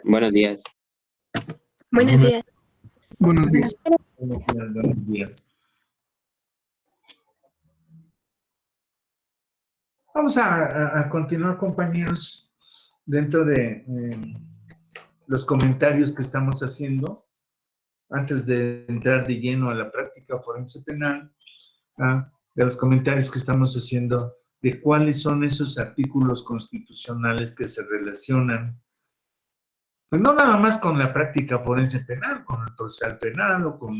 Buenos días. Buenos días. Buenos días. Buenos días. Vamos a continuar, compañeros, dentro de los comentarios que estamos haciendo, antes de entrar de lleno a la práctica forense penal, de los comentarios que estamos haciendo de cuáles son esos artículos constitucionales que se relacionan, pues no nada más con la práctica forense penal, con el procesal penal o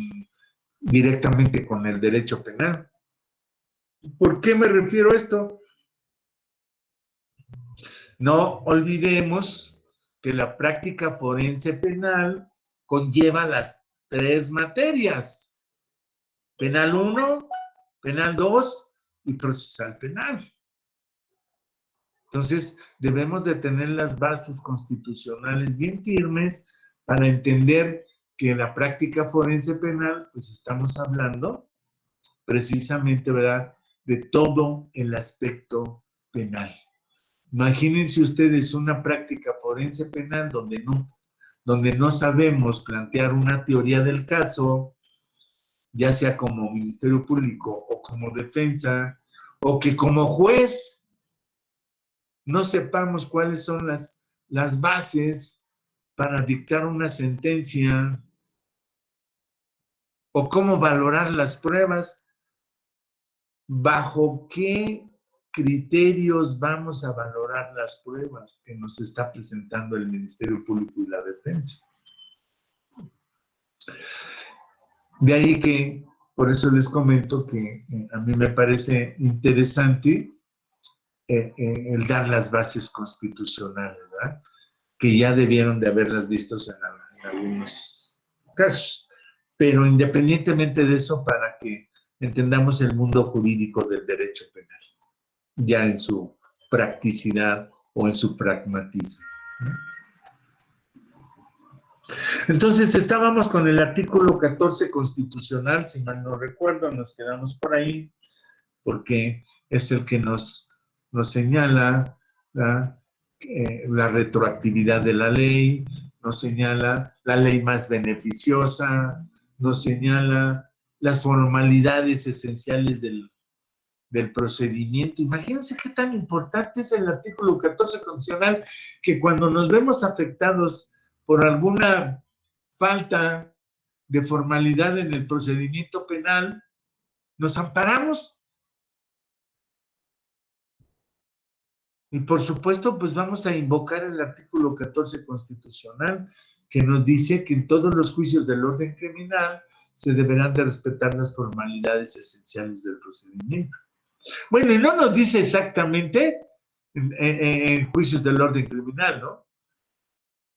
directamente con el derecho penal. ¿Por qué me refiero a esto? No olvidemos que la práctica forense penal conlleva las tres materias: penal 1, penal 2 y procesal penal. Entonces, debemos de tener las bases constitucionales bien firmes para entender que en la práctica forense penal, pues estamos hablando precisamente, ¿verdad?, de todo el aspecto penal. Imagínense ustedes una práctica forense penal donde no sabemos plantear una teoría del caso, ya sea como Ministerio Público o como defensa, o que como juez no sepamos cuáles son las bases para dictar una sentencia, o cómo valorar las pruebas, bajo qué criterios vamos a valorar las pruebas que nos está presentando el Ministerio Público y la defensa. De ahí que, por eso les comento que a mí me parece interesante el dar las bases constitucionales, ¿verdad?, que ya debieron de haberlas visto en algunos casos. Pero independientemente de eso, para que entendamos el mundo jurídico del derecho penal, ya en su practicidad o en su pragmatismo. Entonces, estábamos con el artículo 14 constitucional, si mal no recuerdo, nos quedamos por ahí, porque es el que nos señala la retroactividad de la ley, nos señala la ley más beneficiosa, nos señala las formalidades esenciales del procedimiento. Imagínense qué tan importante es el artículo 14 constitucional, que cuando nos vemos afectados por alguna falta de formalidad en el procedimiento penal, nos amparamos. Y por supuesto, pues vamos a invocar el artículo 14 constitucional, que nos dice que en todos los juicios del orden criminal se deberán de respetar las formalidades esenciales del procedimiento. Bueno, y no nos dice exactamente en juicios del orden criminal, ¿no?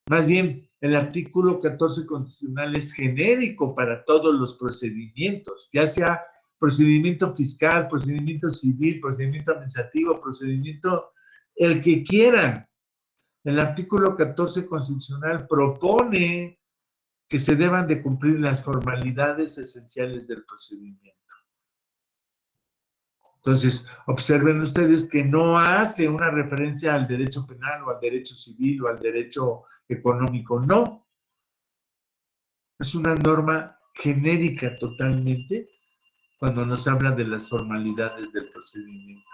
Más bien, el artículo 14 constitucional es genérico para todos los procedimientos, ya sea procedimiento fiscal, procedimiento civil, procedimiento administrativo, procedimiento el que quieran. El artículo 14 constitucional propone que se deban de cumplir las formalidades esenciales del procedimiento. Entonces, observen ustedes que no hace una referencia al derecho penal o al derecho civil o al derecho económico, no. Es una norma genérica totalmente cuando nos habla de las formalidades del procedimiento.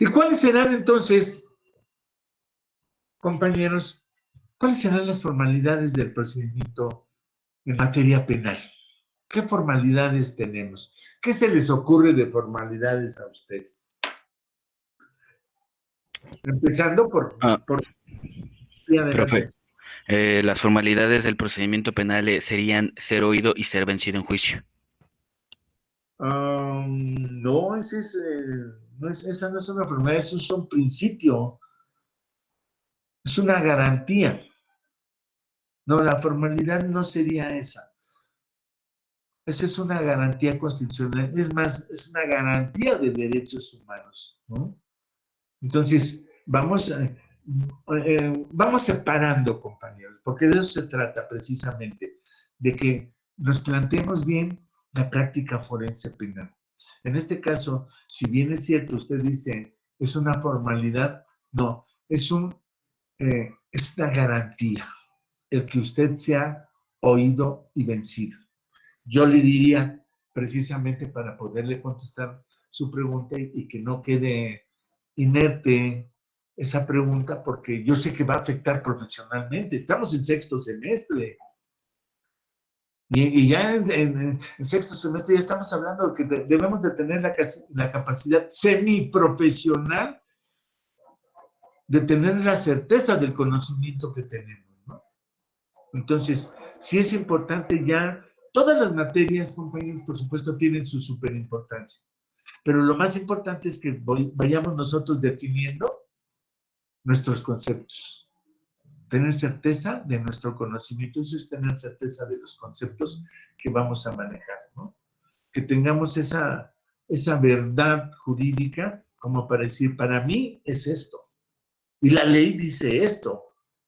¿Y cuáles serán entonces, compañeros, cuáles serán las formalidades del procedimiento en materia penal? ¿Qué formalidades tenemos? ¿Qué se les ocurre de formalidades a ustedes? Empezando por profe, las formalidades del procedimiento penal serían ser oído y ser vencido en juicio. No, esa no es una formalidad, eso es un principio, es una garantía. No, la formalidad no sería esa. Esa es una garantía constitucional, es más, es una garantía de derechos humanos, ¿no? Entonces, vamos separando, compañeros, porque de eso se trata precisamente, de que nos planteemos bien la práctica forense penal. En este caso, si bien es cierto, usted dice, es una formalidad, no, es es una garantía el que usted sea oído y vencido. Yo le diría, precisamente para poderle contestar su pregunta y que no quede inerte esa pregunta, porque yo sé que va a afectar profesionalmente. Estamos en sexto semestre. Y ya en sexto semestre ya estamos hablando de que debemos de tener la capacidad semiprofesional de tener la certeza del conocimiento que tenemos, ¿no? Entonces, sí es importante ya, todas las materias, compañeros, por supuesto, tienen su superimportancia, pero lo más importante es que vayamos nosotros definiendo nuestros conceptos. Tener certeza de nuestro conocimiento, eso es tener certeza de los conceptos que vamos a manejar, ¿no? Que tengamos esa verdad jurídica como para decir, para mí es esto, y la ley dice esto.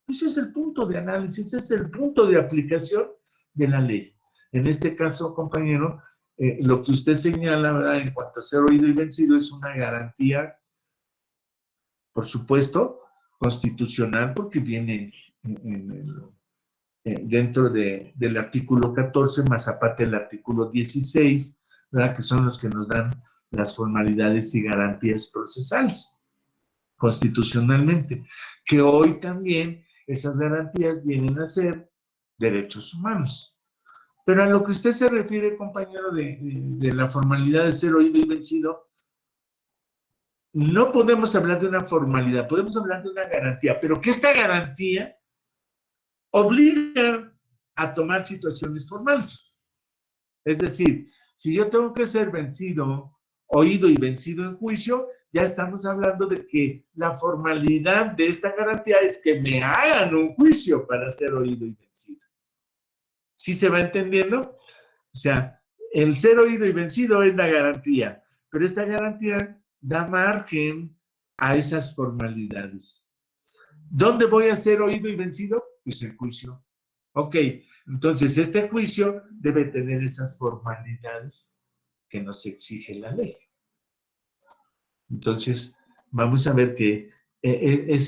Ese es el punto de análisis, ese es el punto de aplicación de la ley. En este caso, compañero, lo que usted señala, ¿verdad?, en cuanto a ser oído y vencido, es una garantía, por supuesto, constitucional, porque viene dentro del artículo 14, más aparte el artículo 16, ¿verdad?, que son los que nos dan las formalidades y garantías procesales constitucionalmente, que hoy también esas garantías vienen a ser derechos humanos. Pero a lo que usted se refiere, compañero, de la formalidad de ser oído y vencido, no podemos hablar de una formalidad, podemos hablar de una garantía, pero que esta garantía obliga a tomar situaciones formales. Es decir, si yo tengo que ser vencido, oído y vencido en juicio, ya estamos hablando de que la formalidad de esta garantía es que me hagan un juicio para ser oído y vencido. ¿Sí se va entendiendo? O sea, el ser oído y vencido es la garantía, pero esta garantía da margen a esas formalidades. ¿Dónde voy a ser oído y vencido? Pues el juicio. Ok, entonces este juicio debe tener esas formalidades que nos exige la ley. Entonces, vamos a ver que ese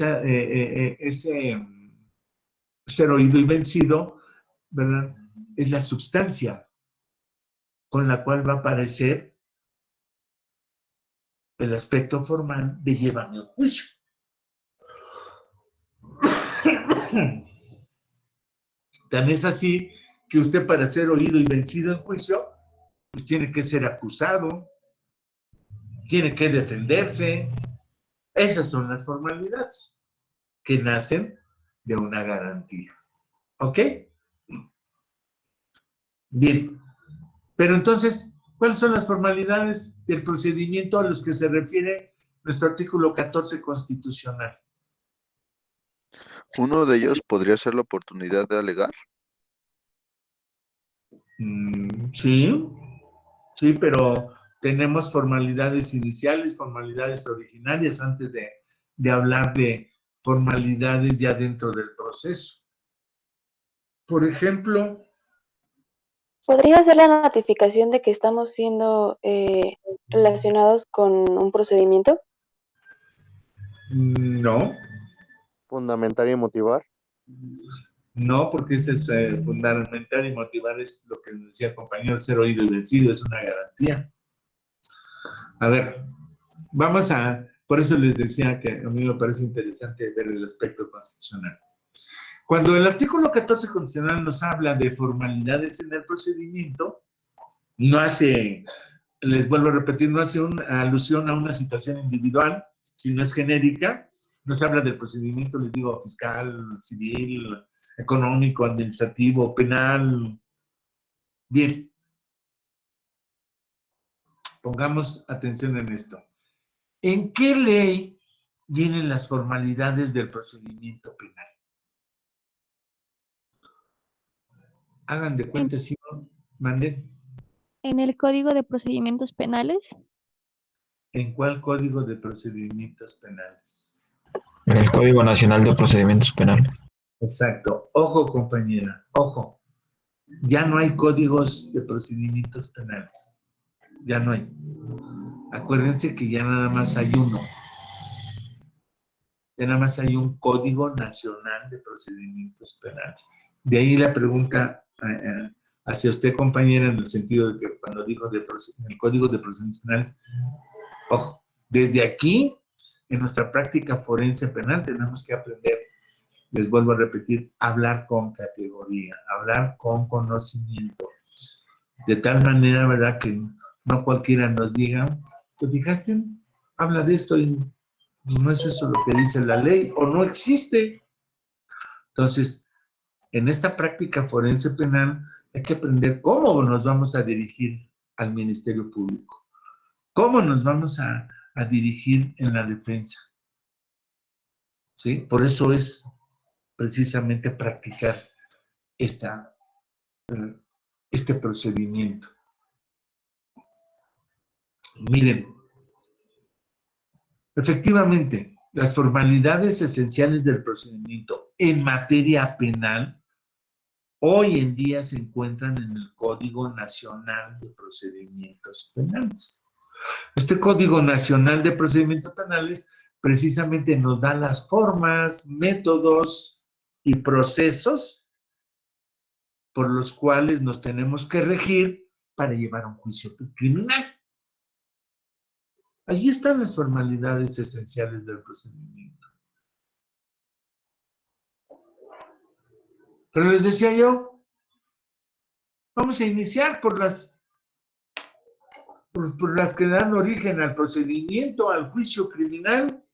ser oído y vencido, ¿verdad?, es la sustancia con la cual va a aparecer el aspecto formal de llévame a juicio. Tan es así que usted, para ser oído y vencido en juicio, pues tiene que ser acusado, tiene que defenderse. Esas son las formalidades que nacen de una garantía. ¿Ok? Bien. Pero entonces, ¿cuáles son las formalidades del procedimiento a los que se refiere nuestro artículo 14 constitucional? Uno de ellos podría ser la oportunidad de alegar. Sí, sí, pero tenemos formalidades iniciales, formalidades originarias, antes de hablar de formalidades ya dentro del proceso. Por ejemplo, ¿Podría ser la notificación de que estamos siendo relacionados con un procedimiento? no, Fundamentar y motivar. no, porque ese es fundamental y motivar, es lo que decía el compañero, ser oído y vencido, es una garantía. A ver, por eso les decía que a mí me parece interesante ver el aspecto constitucional. Cuando el artículo 14 constitucional nos habla de formalidades en el procedimiento, no hace, les vuelvo a repetir, no hace una alusión a una situación individual, sino es genérica. Nos habla del procedimiento, les digo, fiscal, civil, económico, administrativo, penal. Bien, pongamos atención en esto. ¿En qué ley vienen las formalidades del procedimiento penal? Hagan de cuenta, si no, manden. En el Código de Procedimientos Penales. ¿En cuál Código de Procedimientos Penales? En el Código Nacional de Procedimientos Penales. Exacto. Ojo, compañera, ojo. Ya no hay códigos de procedimientos penales. Ya no hay. Acuérdense que ya nada más hay uno. ya nada más hay un Código Nacional de Procedimientos Penales. De ahí la pregunta hacia usted, compañera, en el sentido de que cuando digo el Código de Procedimientos Penales, ojo, desde aquí, en nuestra práctica forense penal, tenemos que aprender, les vuelvo a repetir, hablar con categoría, hablar con conocimiento, de tal manera, ¿verdad?, que no cualquiera nos diga, ¿te fijaste? Habla de esto y pues no es eso lo que dice la ley, o no existe. Entonces, en esta práctica forense penal hay que aprender cómo nos vamos a dirigir al Ministerio Público, cómo nos vamos a dirigir en la defensa. ¿Sí? Por eso es precisamente practicar este procedimiento. Miren, efectivamente, las formalidades esenciales del procedimiento en materia penal hoy en día se encuentran en el Código Nacional de Procedimientos Penales. Este Código Nacional de Procedimientos Penales precisamente nos da las formas, métodos y procesos por los cuales nos tenemos que regir para llevar un juicio criminal. Allí están las formalidades esenciales del procedimiento. Pero les decía yo, vamos a iniciar por las que dan origen al procedimiento, al juicio criminal.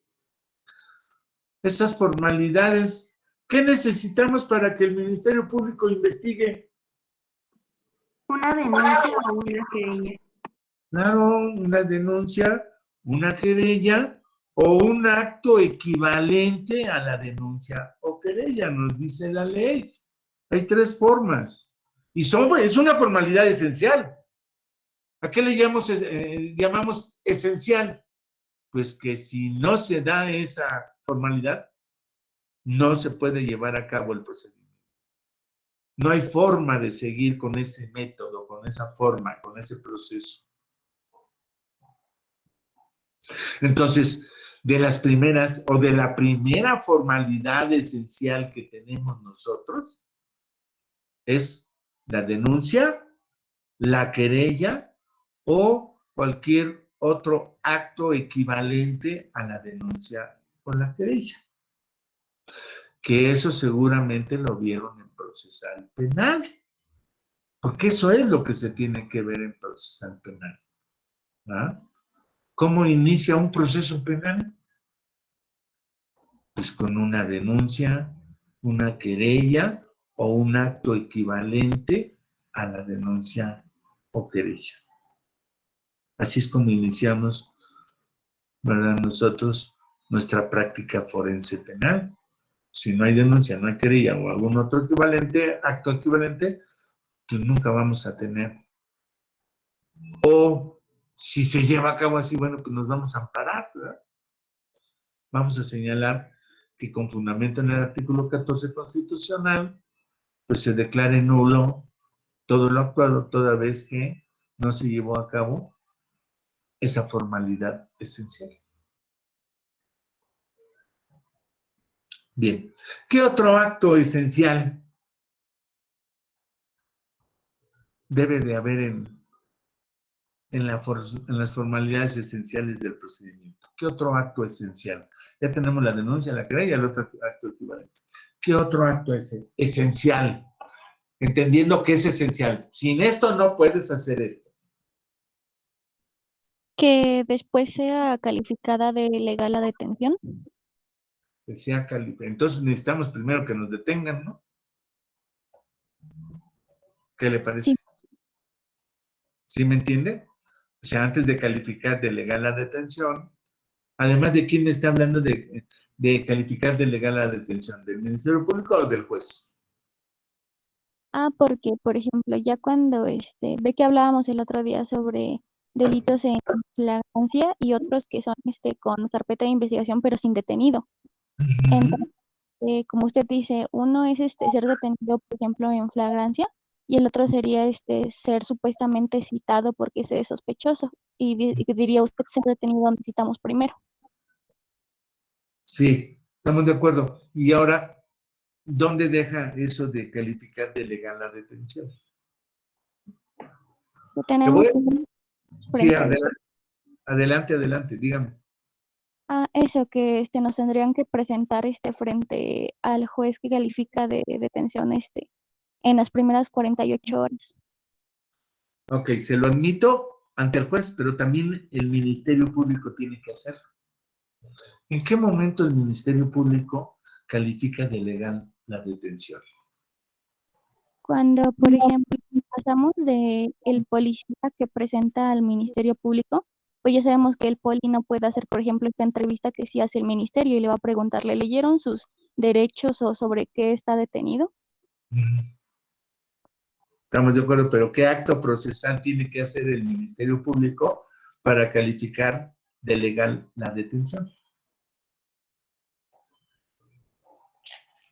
Esas formalidades, ¿qué necesitamos para que el Ministerio Público investigue? Una denuncia o una querella. Claro, una denuncia, una querella o un acto equivalente a la denuncia o querella, nos dice la ley. Hay tres formas. Y es una formalidad esencial. ¿A qué le llamamos esencial? Pues que si no se da esa formalidad, no se puede llevar a cabo el procedimiento. No hay forma de seguir con ese método, con esa forma, con ese proceso. Entonces, de las primeras o de la primera formalidad esencial que tenemos nosotros es la denuncia, la querella o cualquier otro acto equivalente a la denuncia o la querella. Que eso seguramente lo vieron en procesal penal, porque eso es lo que se tiene que ver en procesal penal. ¿Ah? ¿Cómo inicia un proceso penal? Pues con una denuncia, una querella o un acto equivalente a la denuncia o querella. Así es como iniciamos, ¿verdad?, nosotros nuestra práctica forense penal. Si no hay denuncia, no hay querella o algún otro equivalente, acto equivalente, pues nunca vamos a tener. O si se lleva a cabo así, bueno, pues nos vamos a amparar, ¿verdad? Vamos a señalar que con fundamento en el artículo 14 constitucional, pues se declare nulo todo lo actuado toda vez que no se llevó a cabo esa formalidad esencial. Bien, ¿qué otro acto esencial debe de haber en las formalidades esenciales del procedimiento? ¿Qué otro acto esencial? Ya tenemos la denuncia, la querella y el otro acto equivalente. ¿Qué otro acto es esencial? Entendiendo que es esencial. Sin esto no puedes hacer esto. Que después sea calificada de legal la detención. Que sea calificada. Entonces necesitamos primero que nos detengan, ¿no? ¿Qué le parece? Sí. ¿Sí me entiende? O sea, antes de calificar de legal la detención, además de quién me está hablando de calificar de legal la detención, ¿del Ministerio Público o del juez? Porque, por ejemplo, ya cuando ve que hablábamos el otro día sobre delitos en flagrancia y otros que son con carpeta de investigación pero sin detenido. Entonces, como usted dice, uno es ser detenido, por ejemplo, en flagrancia, y el otro sería ser supuestamente citado porque se es sospechoso. Y diría usted, ser detenido necesitamos primero. Sí, Estamos de acuerdo. Y ahora, ¿dónde deja eso de calificar de legal la detención? Que Te tenemos voy a que decir. ver Sí, frente adelante, dígame. a eso que nos tendrían que presentar frente al juez que califica de detención en las primeras 48 horas. Ok, se lo admito ante el juez, pero también el Ministerio Público tiene que hacerlo. ¿En qué momento el Ministerio Público califica de legal la detención? Cuando, por ejemplo, pasamos de el policía que presenta al Ministerio Público, pues ya sabemos que el poli no puede hacer, por ejemplo, esta entrevista que sí hace el ministerio y le va a preguntar, ¿le leyeron sus derechos o sobre qué está detenido? Estamos de acuerdo, pero ¿qué acto procesal tiene que hacer el Ministerio Público para calificar de legal la detención?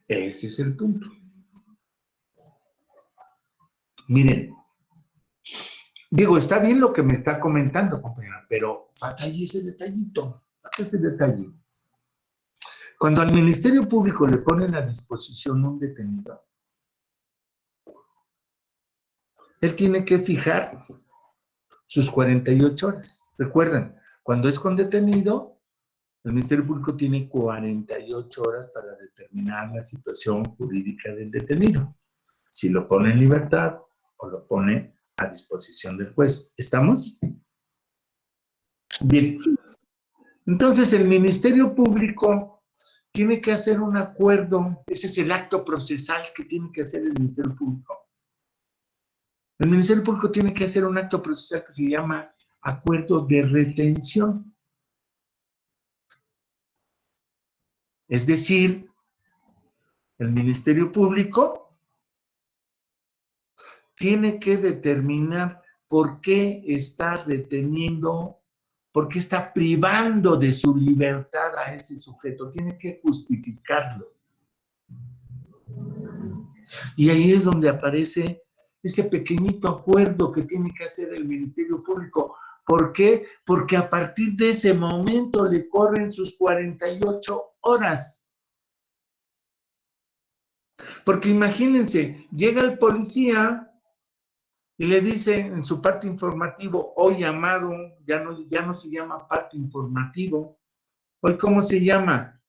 Ese es el punto. Miren, digo, está bien lo que me está comentando, compañera, pero falta ahí ese detallito, falta ese detalle. Cuando al Ministerio Público le ponen a disposición un detenido, él tiene que fijar sus 48 horas. Recuerdan, cuando es con detenido, el Ministerio Público tiene 48 horas para determinar la situación jurídica del detenido. Si lo pone en libertad o lo pone a disposición del juez. ¿Estamos? Bien. Entonces, el Ministerio Público tiene que hacer un acuerdo. Ese es el acto procesal que tiene que hacer el Ministerio Público. El Ministerio Público tiene que hacer un acto procesal que se llama acuerdo de retención. Es decir, el Ministerio Público tiene que determinar por qué está reteniendo, por qué está privando de su libertad a ese sujeto. Tiene que justificarlo. Y ahí es donde aparece ese pequeñito acuerdo que tiene que hacer el Ministerio Público. ¿Por qué? Porque a partir de ese momento le corren sus 48 horas. Porque imagínense, llega el policía y le dice en su parte informativo, hoy llamado, ya no se llama parte informativo, hoy ¿cómo se llama?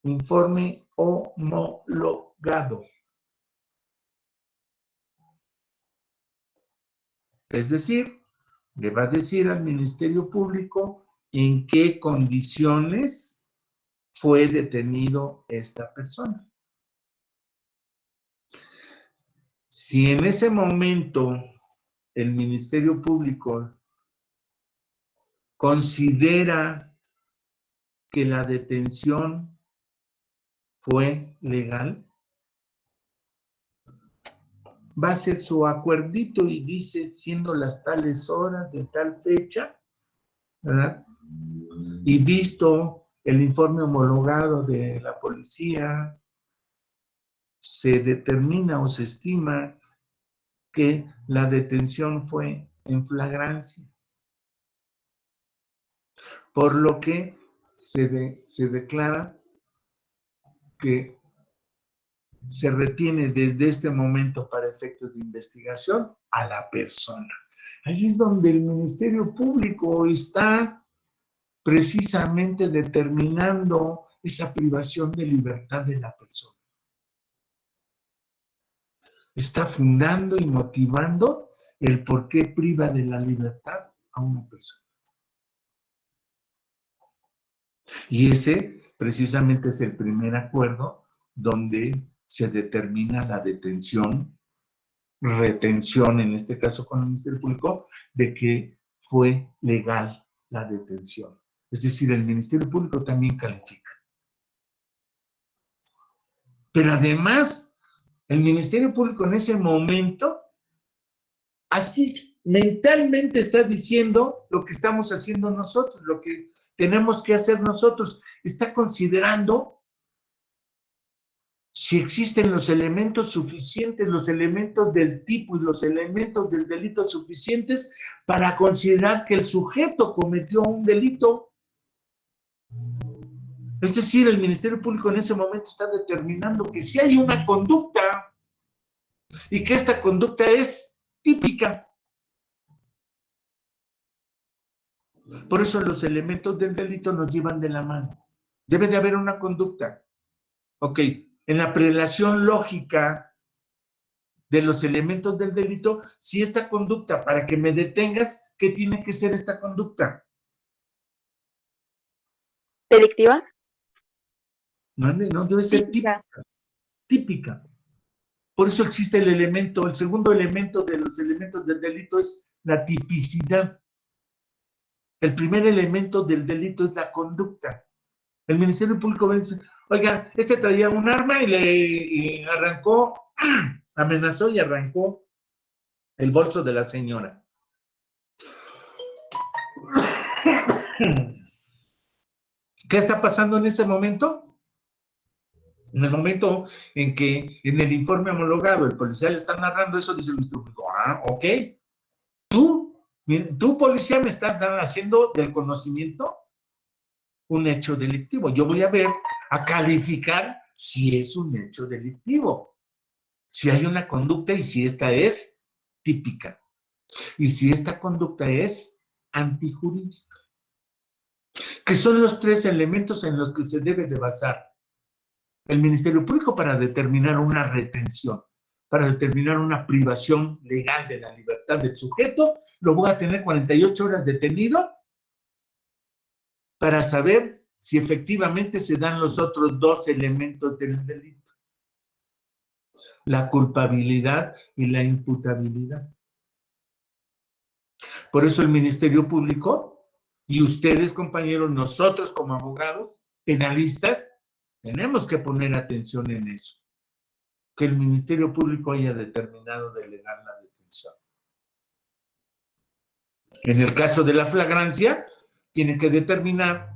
Informe homologado. Es decir, le va a decir al Ministerio Público en qué condiciones fue detenido esta persona. Si en ese momento el Ministerio Público considera que la detención fue legal, va a hacer su acuerdito y dice, siendo las tales horas de tal fecha, ¿verdad? Y visto el informe homologado de la policía, se determina o se estima que la detención fue en flagrancia. Por lo que se declara que se retiene desde este momento para efectos de investigación a la persona. Ahí es donde el Ministerio Público está precisamente determinando esa privación de libertad de la persona. Está fundando y motivando el por qué priva de la libertad a una persona. Y ese precisamente es el primer acuerdo donde se determina la detención, retención, en este caso con el Ministerio Público, de que fue legal la detención. Es decir, el Ministerio Público también califica. Pero además, el Ministerio Público en ese momento, así mentalmente está diciendo lo que estamos haciendo nosotros, lo que tenemos que hacer nosotros. Está considerando si existen los elementos suficientes, los elementos del tipo y los elementos del delito suficientes para considerar que el sujeto cometió un delito. Es decir, el Ministerio Público en ese momento está determinando que si hay una conducta y que esta conducta es típica. Por eso los elementos del delito nos llevan de la mano. Debe de haber una conducta. Ok, en la prelación lógica de los elementos del delito, si esta conducta, para que me detengas, ¿qué tiene que ser esta conducta? ¿Delictiva? No, debe ser típica. Típica. Por eso existe el elemento, el segundo elemento de los elementos del delito es la tipicidad. El primer elemento del delito es la conducta. El Ministerio Público dice, oiga, este traía un arma y arrancó, amenazó y arrancó el bolso de la señora. ¿Qué está pasando en ese momento? En el momento en que en el informe homologado el policía le está narrando eso, dice el Ministerio Público, ok, tú policía me estás haciendo del conocimiento un hecho delictivo. Yo voy a ver, a calificar si es un hecho delictivo, si hay una conducta y si esta es típica, y si esta conducta es antijurídica, que son los tres elementos en los que se debe de basar el Ministerio Público para determinar una retención, para determinar una privación legal de la libertad del sujeto. Lo voy a tener 48 horas detenido para saber si efectivamente se dan los otros dos elementos del delito: la culpabilidad y la imputabilidad. Por eso el Ministerio Público y ustedes, compañeros, nosotros como abogados penalistas, tenemos que poner atención en eso, que el Ministerio Público haya determinado delegar la detención. En el caso de la flagrancia, tiene que determinar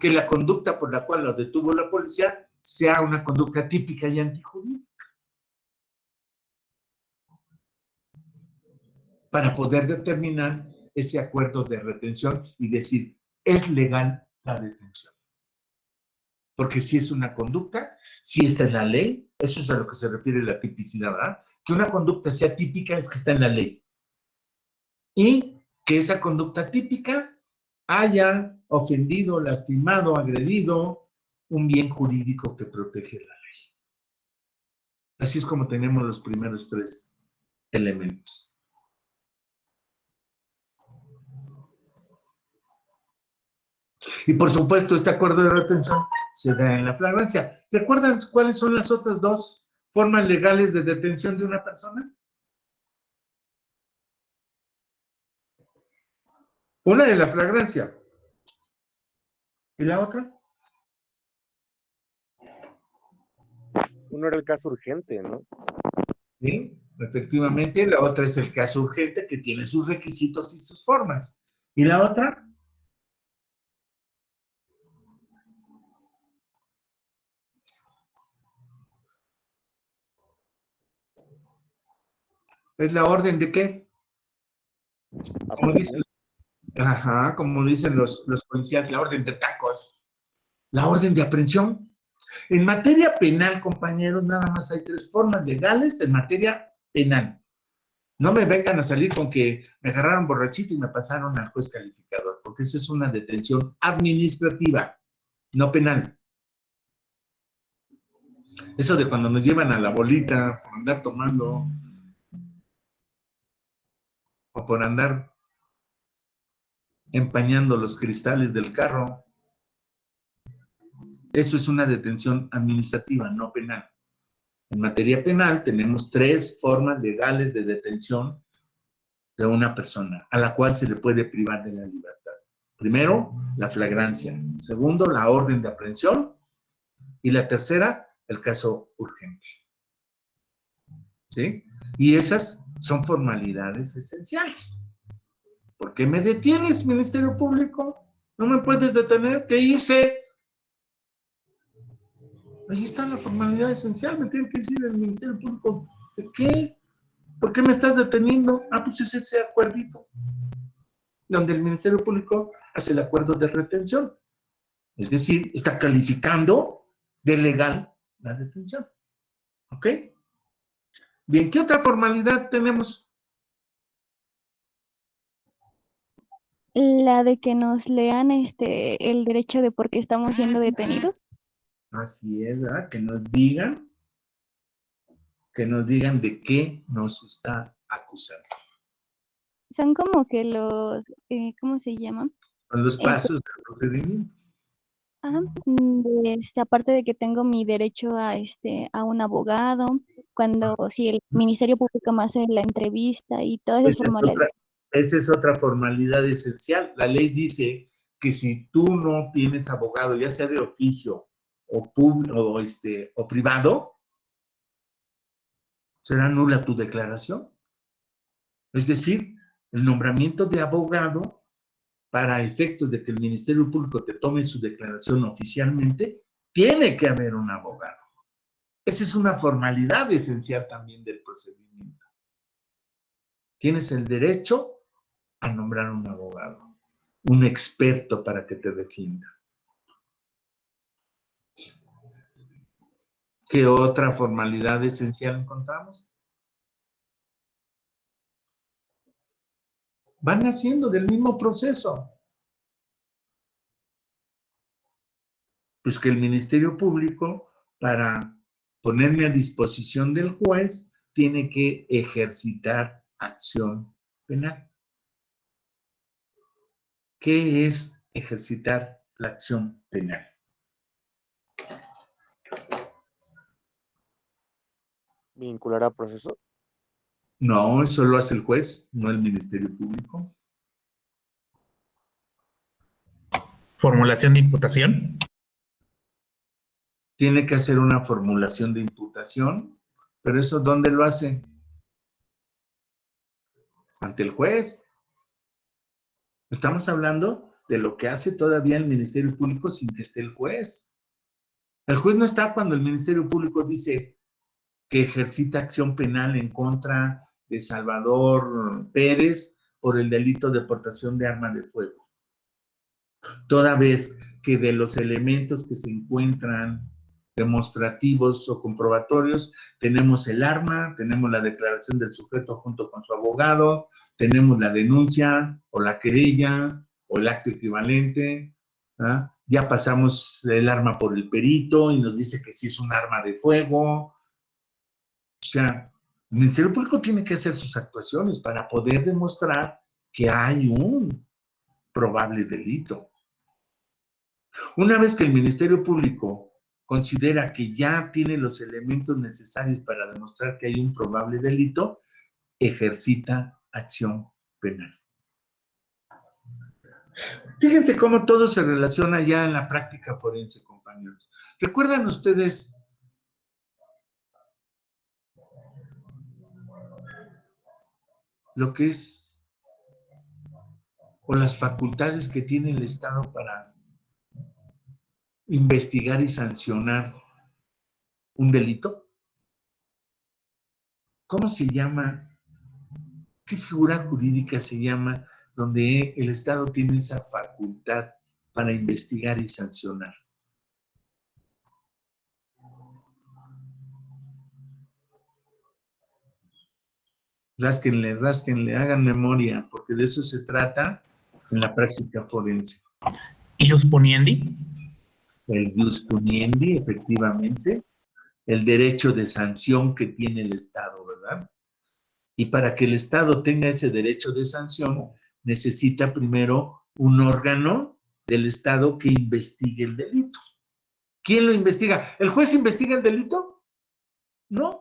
que la conducta por la cual lo detuvo la policía sea una conducta típica y antijurídica, para poder determinar ese acuerdo de retención y decir, ¿es legal la detención? Porque si es una conducta, si está en la ley, eso es a lo que se refiere la tipicidad, ¿verdad? Que una conducta sea típica es que está en la ley. Y que esa conducta típica haya ofendido, lastimado, agredido un bien jurídico que protege la ley. Así es como tenemos los primeros tres elementos. Y por supuesto, este acuerdo de retención se da en la flagrancia. ¿Recuerdan cuáles son las otras dos formas legales de detención de una persona? Una es la flagrancia. ¿Y la otra? Uno era el caso urgente, ¿no? Sí, efectivamente. La otra es el caso urgente, que tiene sus requisitos y sus formas. ¿Y la otra? ¿Es la orden de qué? Como dicen, como dicen los policías, la orden de tacos. La orden de aprehensión. En materia penal, compañeros, nada más hay tres formas legales en materia penal. No me vengan a salir con que me agarraron borrachito y me pasaron al juez calificador, porque esa es una detención administrativa, no penal. Eso de cuando nos llevan a la bolita por andar tomando o por andar empañando los cristales del carro, eso es una detención administrativa, no penal. En materia penal tenemos tres formas legales de detención de una persona a la cual se le puede privar de la libertad. Primero, la flagrancia. Segundo, la orden de aprehensión. Y la tercera, el caso urgente. ¿Sí? Y esas son formalidades esenciales. ¿Por qué me detienes, Ministerio Público? ¿No me puedes detener? ¿Qué hice? Ahí está la formalidad esencial. Me tiene que decir el Ministerio Público. ¿De qué? ¿Por qué me estás deteniendo? Pues es ese acuerdito, donde el Ministerio Público hace el acuerdo de retención. Es decir, está calificando de legal la detención. ¿Ok? Bien, ¿qué otra formalidad tenemos? La de que nos lean el derecho de por qué estamos siendo detenidos. Así es, ¿verdad? Que nos digan de qué nos está acusando. Son como que los, ¿cómo se llaman? Son los pasos del procedimiento. Ajá, aparte de que tengo mi derecho a un abogado, cuando si el Ministerio Público me hace la entrevista y todas esas formalidades. Esa es otra formalidad esencial. La ley dice que si tú no tienes abogado, ya sea de oficio o público o privado, será nula tu declaración. Es decir, el nombramiento de abogado para efectos de que el Ministerio Público te tome su declaración oficialmente, tiene que haber un abogado. Esa es una formalidad esencial también del procedimiento. Tienes el derecho a nombrar un abogado, un experto para que te defienda. ¿Qué otra formalidad esencial encontramos? Van haciendo del mismo proceso. Pues que el Ministerio Público, para ponerme a disposición del juez, tiene que ejercitar acción penal. ¿Qué es ejercitar la acción penal? ¿Vincular a proceso? No, eso lo hace el juez, no el Ministerio Público. Formulación de imputación. Tiene que hacer una formulación de imputación, pero eso ¿dónde lo hace? Ante el juez. Estamos hablando de lo que hace todavía el Ministerio Público sin que esté el juez. El juez no está cuando el Ministerio Público dice que ejercita acción penal en contra de Salvador Pérez por el delito de portación de arma de fuego. Toda vez que de los elementos que se encuentran demostrativos o comprobatorios, tenemos el arma, tenemos la declaración del sujeto junto con su abogado, tenemos la denuncia o la querella o el acto equivalente, ¿ah? Ya pasamos el arma por el perito y nos dice que sí es un arma de fuego. O sea, el Ministerio Público tiene que hacer sus actuaciones para poder demostrar que hay un probable delito. Una vez que el Ministerio Público considera que ya tiene los elementos necesarios para demostrar que hay un probable delito, ejercita acción penal. Fíjense cómo todo se relaciona ya en la práctica forense, compañeros. ¿Recuerdan ustedes lo que es o las facultades que tiene el Estado para investigar y sancionar un delito? ¿Cómo se llama? ¿Qué figura jurídica se llama donde el Estado tiene esa facultad para investigar y sancionar? Rásquenle, rásquenle, hagan memoria, porque de eso se trata en la práctica forense. Ius poniendi. El ius poniendi, efectivamente, el derecho de sanción que tiene el Estado, ¿verdad? Y para que el Estado tenga ese derecho de sanción, necesita primero un órgano del Estado que investigue el delito. ¿Quién lo investiga? ¿El juez investiga el delito? No.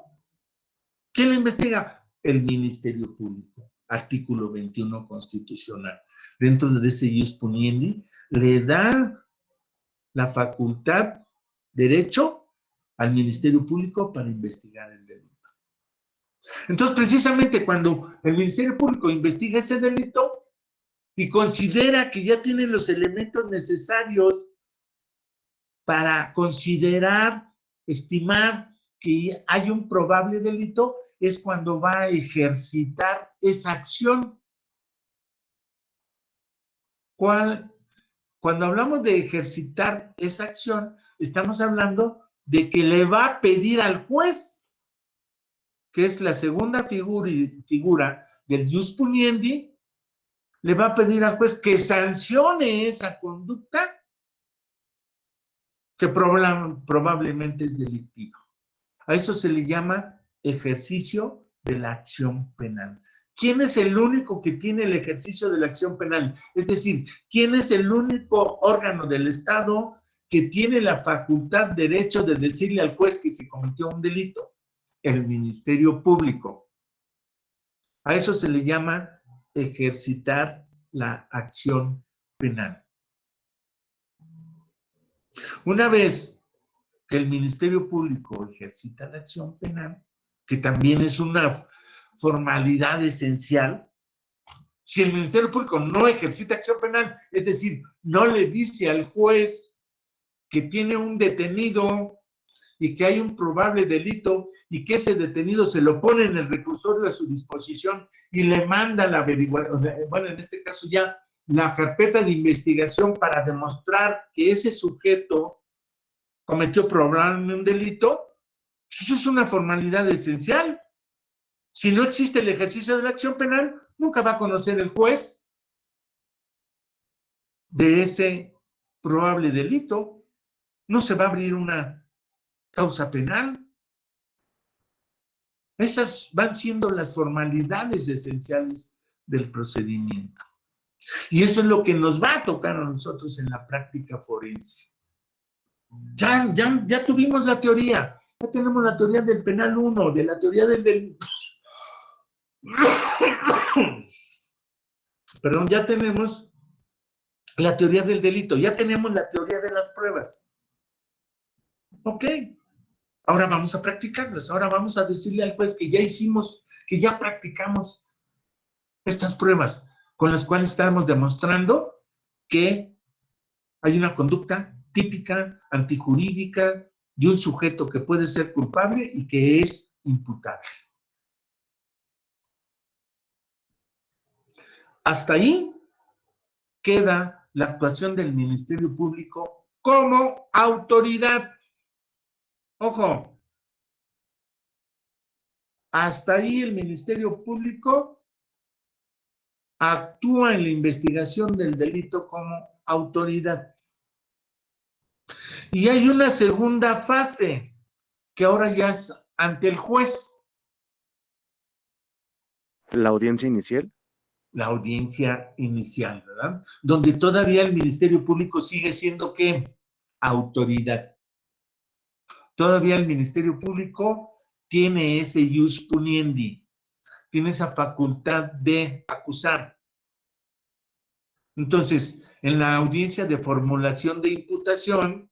¿Quién lo investiga? El Ministerio Público. Artículo 21 constitucional. Dentro de ese ius poniendi, le da la facultad, derecho al Ministerio Público para investigar el delito. Entonces, precisamente cuando el Ministerio Público investiga ese delito y considera que ya tiene los elementos necesarios para considerar, estimar que hay un probable delito, es cuando va a ejercitar esa acción. ¿Cuál Cuando hablamos de ejercitar esa acción, estamos hablando de que le va a pedir al juez, que es la segunda figura del jus puniendi, le va a pedir al juez que sancione esa conducta que probablemente es delictiva. A eso se le llama ejercicio de la acción penal. ¿Quién es el único que tiene el ejercicio de la acción penal? Es decir, ¿quién es el único órgano del Estado que tiene la facultad, derecho de decirle al juez que se cometió un delito? El Ministerio Público. A eso se le llama ejercitar la acción penal. Una vez que el Ministerio Público ejercita la acción penal, que también es una formalidad esencial, si el Ministerio Público no ejercita acción penal, es decir, no le dice al juez que tiene un detenido y que hay un probable delito y que ese detenido se lo pone en el reclusorio a su disposición y le manda la averiguación, bueno, en este caso ya la carpeta de investigación para demostrar que ese sujeto cometió probablemente un delito, eso es una formalidad esencial. Si no existe el ejercicio de la acción penal, nunca va a conocer el juez de ese probable delito. No se va a abrir una causa penal. Esas van siendo las formalidades esenciales del procedimiento. Y eso es lo que nos va a tocar a nosotros en la práctica forense. Ya tuvimos la teoría. Ya tenemos la teoría del penal 1, de la teoría del delito. Perdón, ya tenemos la teoría del delito, ya tenemos la teoría de las pruebas. Ok, ahora vamos a practicarlas, ahora vamos a decirle al juez que ya hicimos, que ya practicamos estas pruebas con las cuales estamos demostrando que hay una conducta típica, antijurídica, de un sujeto que puede ser culpable y que es imputable. Hasta ahí queda la actuación del Ministerio Público como autoridad. Ojo, hasta ahí el Ministerio Público actúa en la investigación del delito como autoridad. Y hay una segunda fase, que ahora ya es ante el juez. La audiencia inicial. La audiencia inicial, ¿verdad? Donde todavía el Ministerio Público sigue siendo, ¿qué? Autoridad. Todavía el Ministerio Público tiene ese jus puniendi, tiene esa facultad de acusar. Entonces, en la audiencia de formulación de imputación,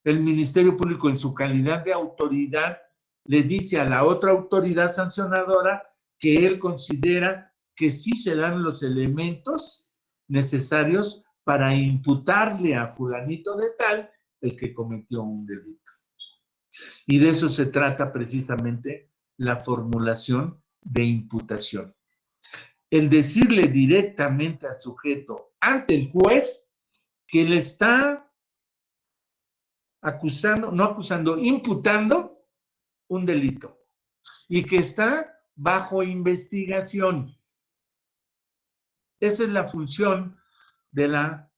el Ministerio Público, en su calidad de autoridad, le dice a la otra autoridad sancionadora que él considera que sí se dan los elementos necesarios para imputarle a fulanito de tal el que cometió un delito. Y de eso se trata precisamente la formulación de imputación. El decirle directamente al sujeto ante el juez que le está imputando un delito y que está bajo investigación. Esa es la función de la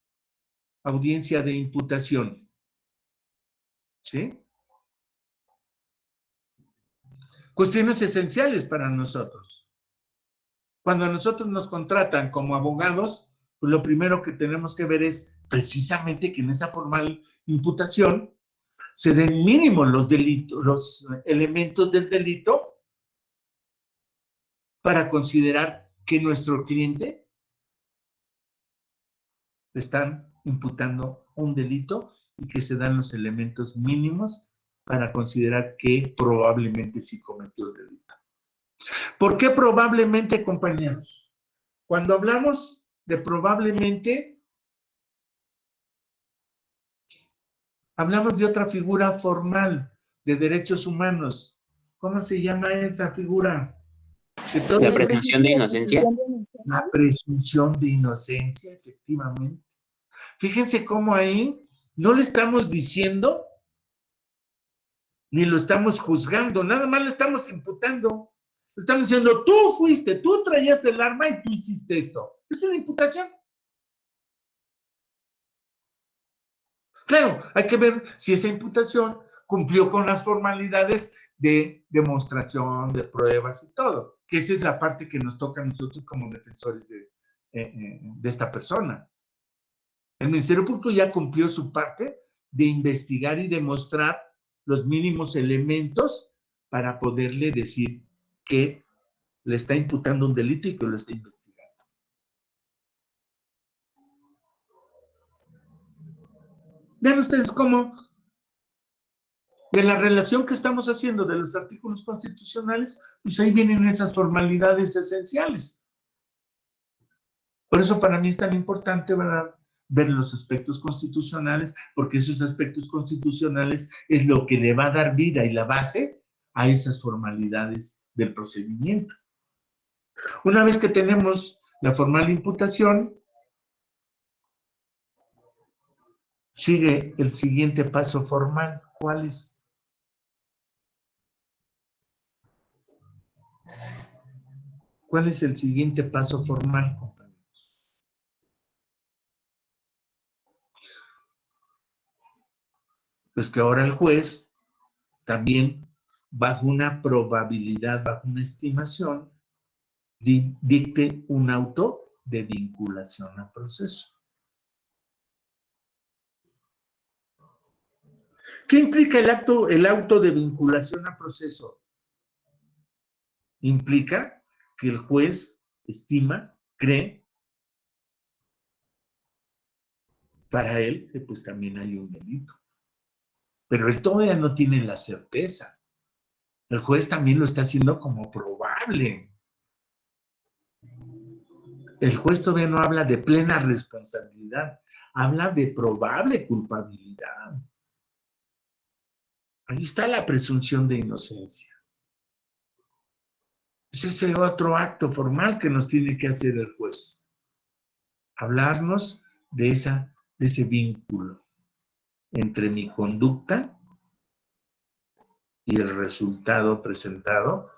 audiencia de imputación. ¿Sí? Cuestiones esenciales para nosotros. Cuando a nosotros nos contratan como abogados, pues lo primero que tenemos que ver es precisamente que en esa formal imputación se den mínimo los delitos, los elementos del delito para considerar que nuestro cliente le están imputando un delito y que se dan los elementos mínimos para considerar que probablemente sí cometió el delito. ¿Por qué probablemente, compañeros? Cuando hablamos de probablemente, hablamos de otra figura formal de derechos humanos. ¿Cómo se llama esa figura? La presunción de inocencia. La presunción de inocencia, efectivamente. Fíjense cómo ahí no le estamos diciendo ni lo estamos juzgando, nada más lo estamos imputando. Estamos diciendo, tú fuiste, tú traías el arma y tú hiciste esto. Es una imputación. Claro, hay que ver si esa imputación cumplió con las formalidades de demostración, de pruebas y todo, que esa es la parte que nos toca a nosotros como defensores de esta persona. El Ministerio Público ya cumplió su parte de investigar y demostrar los mínimos elementos para poderle decir que le está imputando un delito y que lo está investigando. Vean ustedes cómo de la relación que estamos haciendo de los artículos constitucionales, pues ahí vienen esas formalidades esenciales. Por eso para mí es tan importante, ¿verdad?, ver los aspectos constitucionales, porque esos aspectos constitucionales es lo que le va a dar vida y la base a esas formalidades del procedimiento. Una vez que tenemos la formal imputación, sigue el siguiente paso formal. ¿Cuál es? ¿Cuál es el siguiente paso formal, compañeros? Pues que ahora el juez también, bajo una probabilidad, bajo una estimación, dicte un auto de vinculación a proceso. ¿Qué implica el auto de vinculación a proceso? Implica que el juez estima, cree, para él que pues también hay un delito. Pero él todavía no tiene la certeza. El juez también lo está haciendo como probable. El juez todavía no habla de plena responsabilidad, habla de probable culpabilidad. Ahí está la presunción de inocencia. Es ese otro acto formal que nos tiene que hacer el juez. Hablarnos de ese vínculo entre mi conducta y el resultado presentado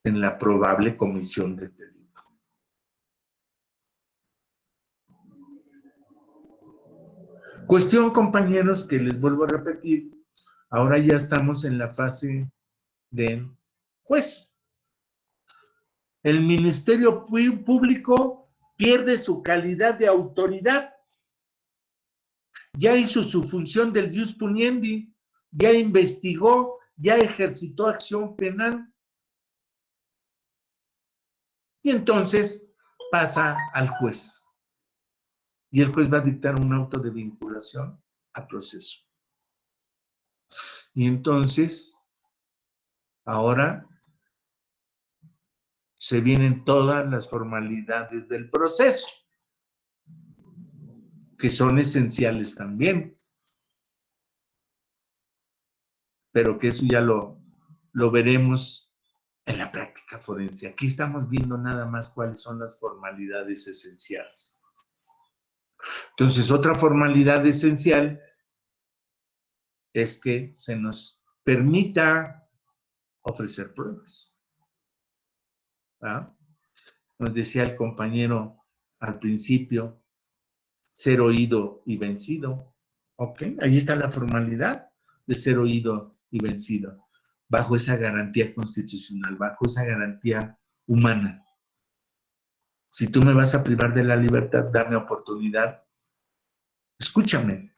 en la probable comisión del delito. Cuestión, compañeros, que les vuelvo a repetir, ahora ya estamos en la fase del juez. El Ministerio Público pierde su calidad de autoridad. Ya hizo su función del jus puniendi, ya investigó, ya ejercitó acción penal. Y entonces pasa al juez. Y el juez va a dictar un auto de vinculación a proceso. Y entonces, ahora se vienen todas las formalidades del proceso, que son esenciales también. Pero que eso ya lo veremos en la práctica forense. Aquí estamos viendo nada más cuáles son las formalidades esenciales. Entonces, otra formalidad esencial es que se nos permita ofrecer pruebas. ¿Ah? Nos decía el compañero al principio, ser oído y vencido. Ok, ahí está la formalidad de ser oído y vencido, bajo esa garantía constitucional, bajo esa garantía humana. Si tú me vas a privar de la libertad, dame oportunidad, escúchame.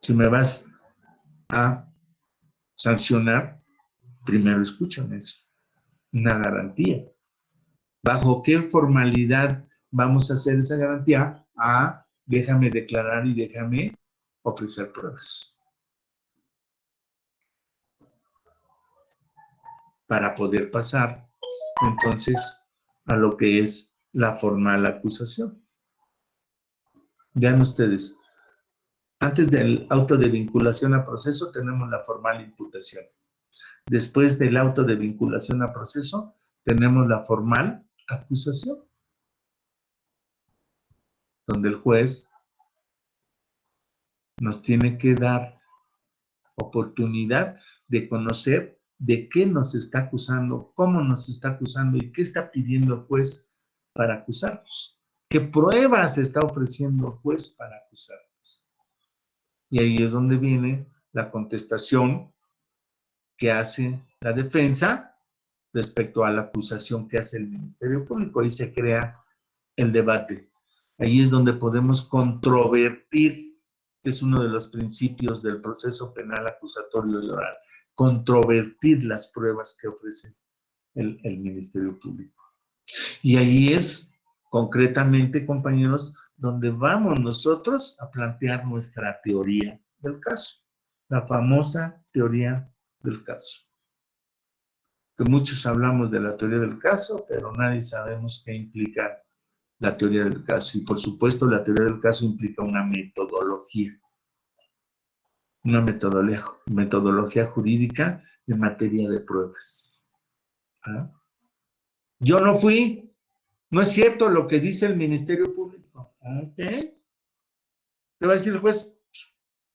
Si me vas a sancionar, primero escúchame, es una garantía. ¿Bajo qué formalidad vamos a hacer esa garantía? Déjame declarar y déjame ofrecer pruebas. Para poder pasar, entonces, a lo que es la formal acusación. Vean ustedes, antes del auto de vinculación a proceso tenemos la formal imputación. Después del auto de vinculación a proceso tenemos la formal acusación. donde el juez nos tiene que dar oportunidad de conocer de qué nos está acusando, cómo nos está acusando y qué está pidiendo el juez para acusarnos. ¿Qué pruebas está ofreciendo el juez para acusarnos? Y ahí es donde viene la contestación que hace la defensa respecto a la acusación que hace el Ministerio Público. Ahí se crea el debate. Ahí es donde podemos controvertir, que es uno de los principios del proceso penal acusatorio y oral, controvertir las pruebas que ofrece el Ministerio Público. Y ahí es, concretamente, compañeros, donde vamos nosotros a plantear nuestra teoría del caso, la famosa teoría del caso. Que muchos hablamos de la teoría del caso, pero nadie sabemos qué implica la teoría del caso. Y por supuesto, la teoría del caso implica una metodología jurídica en materia de pruebas. ¿Ah? Yo no fui, no es cierto lo que dice el Ministerio Público. ¿Ok? ¿Qué va a decir el juez?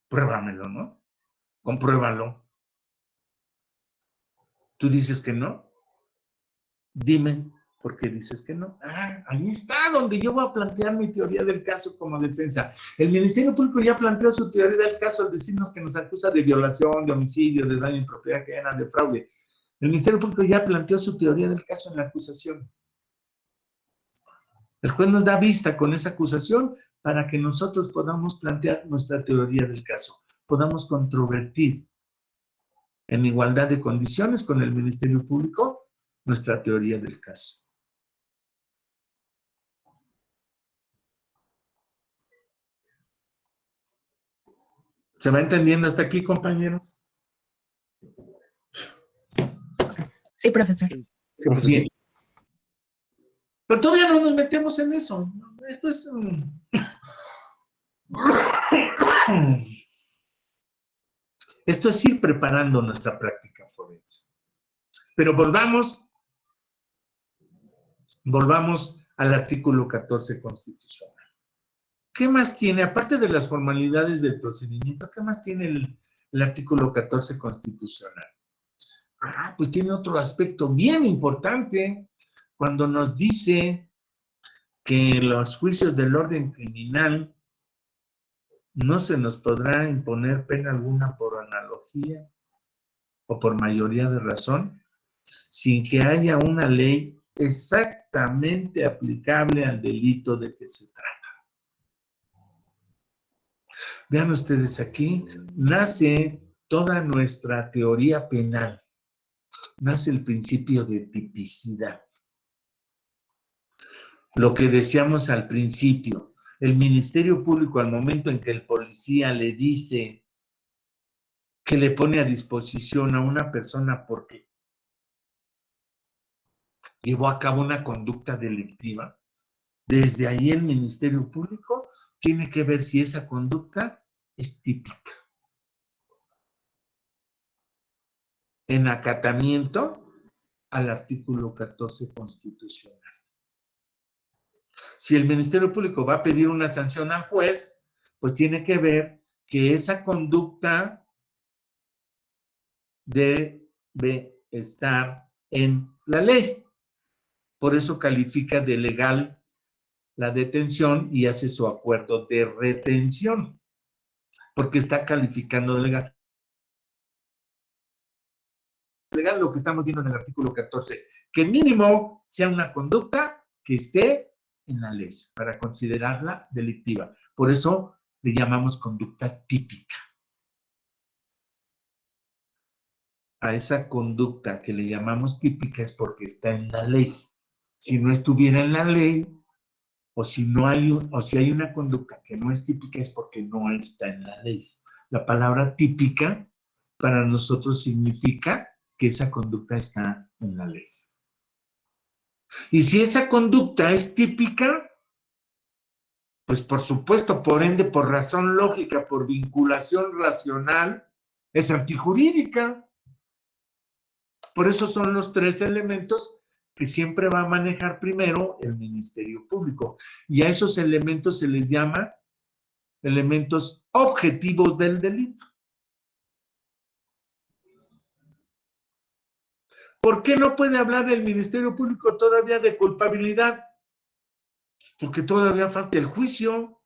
Pruébamelo, ¿no? Compruébalo. ¿Tú dices que no? Dime por qué dices que no. Ah, ahí está donde yo voy a plantear mi teoría del caso como defensa. El Ministerio Público ya planteó su teoría del caso al decirnos que nos acusa de violación, de homicidio, de daño en propiedad ajena, de fraude. El Ministerio Público ya planteó su teoría del caso en la acusación. El juez nos da vista con esa acusación para que nosotros podamos plantear nuestra teoría del caso, podamos controvertir en igualdad de condiciones con el Ministerio Público nuestra teoría del caso. ¿Se va entendiendo hasta aquí, compañeros? Sí, profesor. Bien. Pero todavía no nos metemos en eso. Esto es... Esto es ir preparando nuestra práctica forense. Pero volvamos al artículo 14 constitucional. ¿Qué más tiene, aparte de las formalidades del procedimiento, qué más tiene el artículo 14 constitucional? Pues tiene otro aspecto bien importante cuando nos dice que los juicios del orden criminal no se nos podrá imponer pena alguna por analogía o por mayoría de razón, sin que haya una ley exactamente aplicable al delito de que se trata. Vean ustedes aquí, nace toda nuestra teoría penal, nace el principio de tipicidad. Lo que decíamos al principio, el Ministerio Público al momento en que el policía le dice que le pone a disposición a una persona porque llevó a cabo una conducta delictiva, desde ahí el Ministerio Público tiene que ver si esa conducta es típica. En acatamiento al artículo 14 constitucional. Si el Ministerio Público va a pedir una sanción al juez, pues tiene que ver que esa conducta debe estar en la ley. Por eso califica de legal la detención y hace su acuerdo de retención, porque está calificando de legal. Legal lo que estamos viendo en el artículo 14, que mínimo sea una conducta que esté en la ley para considerarla delictiva. Por eso le llamamos conducta típica. A esa conducta que le llamamos típica es porque está en la ley. Si no estuviera en la ley, o si hay una conducta que no es típica, es porque no está en la ley. La palabra típica para nosotros significa que esa conducta está en la ley. Y si esa conducta es típica, pues por supuesto, por ende, por razón lógica, por vinculación racional, es antijurídica. Por eso son los tres elementos que siempre va a manejar primero el Ministerio Público. Y a esos elementos se les llama elementos objetivos del delito. ¿Por qué no puede hablar el Ministerio Público todavía de culpabilidad? Porque todavía falta el juicio,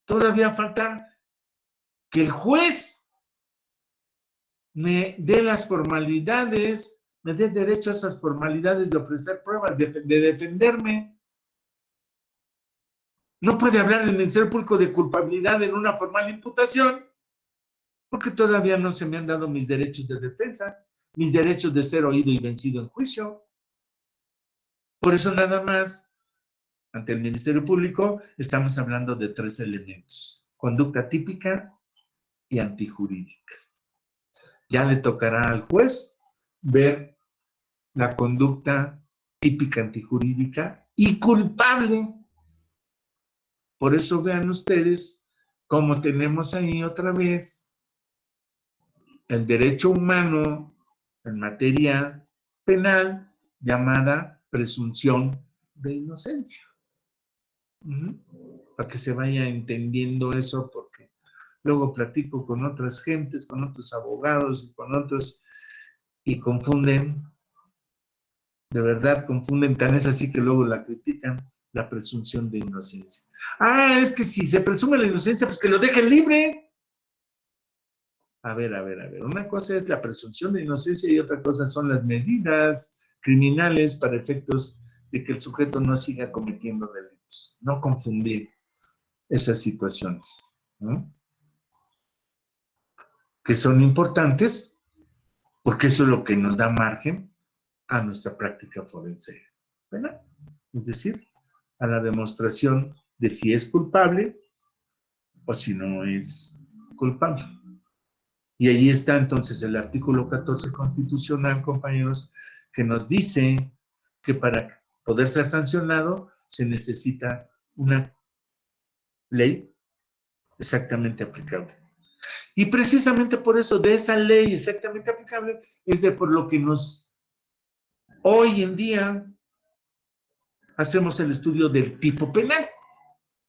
todavía falta que el juez me dé las formalidades, me dé derecho a esas formalidades de ofrecer pruebas, de defenderme. No puede hablar el Ministerio Público de culpabilidad en una formal imputación, porque todavía no se me han dado mis derechos de defensa, mis derechos de ser oído y vencido en juicio. Por eso nada más, ante el Ministerio Público, estamos hablando de 3 elementos: conducta típica y antijurídica. Ya le tocará al juez ver la conducta típica antijurídica y culpable. Por eso vean ustedes cómo tenemos ahí otra vez el derecho humano en materia penal llamada presunción de inocencia. Para que se vaya entendiendo eso, porque luego platico con otras gentes, con otros abogados y con otros, y confunden, de verdad confunden, tan es así que luego la critican, la presunción de inocencia. Ah, es que si se presume la inocencia, pues que lo dejen libre. A ver, una cosa es la presunción de inocencia y otra cosa son las medidas criminales para efectos de que el sujeto no siga cometiendo delitos. No confundir esas situaciones, ¿no? Que son importantes, porque eso es lo que nos da margen a nuestra práctica forense penal. Es decir, a la demostración de si es culpable o si no es culpable. Y ahí está entonces el artículo 14 constitucional, compañeros, que nos dice que para poder ser sancionado se necesita una ley exactamente aplicable. Y precisamente por eso, de esa ley exactamente aplicable, es de por lo que hoy en día hacemos el estudio del tipo penal.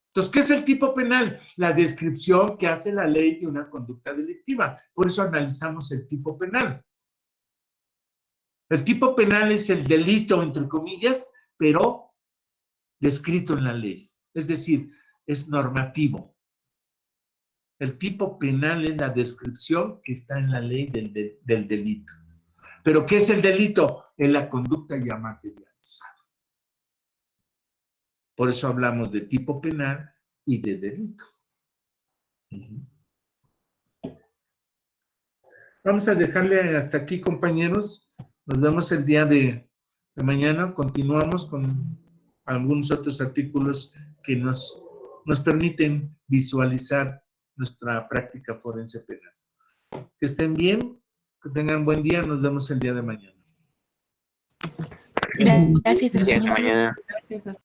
Entonces, ¿qué es el tipo penal? La descripción que hace la ley de una conducta delictiva. Por eso analizamos el tipo penal. El tipo penal es el delito, entre comillas, pero descrito en la ley. Es decir, es normativo. El tipo penal es la descripción que está en la ley del delito. ¿Pero qué es el delito? Es la conducta ya materializada. Por eso hablamos de tipo penal y de delito. Vamos a dejarle hasta aquí, compañeros. Nos vemos el día de mañana. Continuamos con algunos otros artículos que nos permiten visualizar nuestra práctica forense penal. Que estén bien, que tengan buen día. Nos vemos el día de mañana. Gracias. Hasta mañana. Gracias.